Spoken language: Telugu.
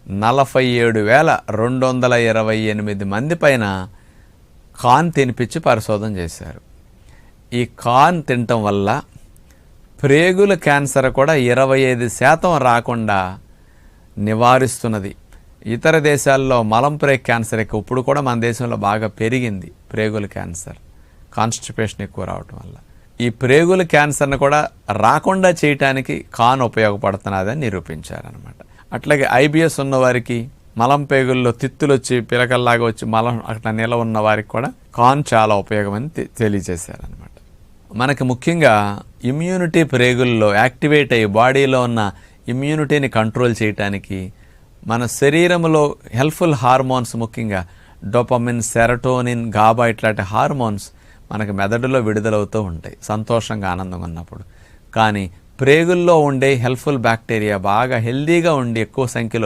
47,228 మంది పైన కార్న్ తినిపించి పరిశోధన చేశారు. ఈ కార్న్ తినటం వల్ల ప్రేగుల క్యాన్సర్ కూడా 25% రాకుండా నివారిస్తున్నది. ఇతర దేశాల్లో మలంప్రేగ్ క్యాన్సర్ ఎక్కువ, ఇప్పుడు కూడా మన దేశంలో బాగా పెరిగింది ప్రేగుల క్యాన్సర్, కాన్స్టిపేషన్ ఎక్కువ రావటం వల్ల. ఈ ప్రేగుల క్యాన్సర్ను కూడా రాకుండా చేయటానికి కార్న్ ఉపయోగపడుతున్నదని నిరూపించారనమాట. అట్లాగే ఐబిఎస్ ఉన్నవారికి, మలం పేగుల్లో తిత్తులు వచ్చి పిలకల్లాగా వచ్చి మలం అట్లా నిల ఉన్న వారికి కూడా కార్న్ చాలా ఉపయోగమని తెలియజేశారనమాట. మనకి ముఖ్యంగా ఇమ్యూనిటీ ప్రేగుల్లో యాక్టివేట్ అయ్యి బాడీలో ఉన్న ఇమ్యూనిటీని కంట్రోల్ చేయటానికి మన శరీరంలో హెల్ప్ఫుల్ హార్మోన్స్, ముఖ్యంగా డోపమిన్, సెరటోనిన్, గాబా ఇట్లాంటి హార్మోన్స్ మనకి మెదడులో విడుదలవుతూ ఉంటాయి సంతోషంగా, ఆనందంగా ఉన్నప్పుడు. కానీ ప్రేగుల్లో ఉండే హెల్ప్ఫుల్ బ్యాక్టీరియా బాగా హెల్దీగా ఉండి ఎక్కువ సంఖ్యలో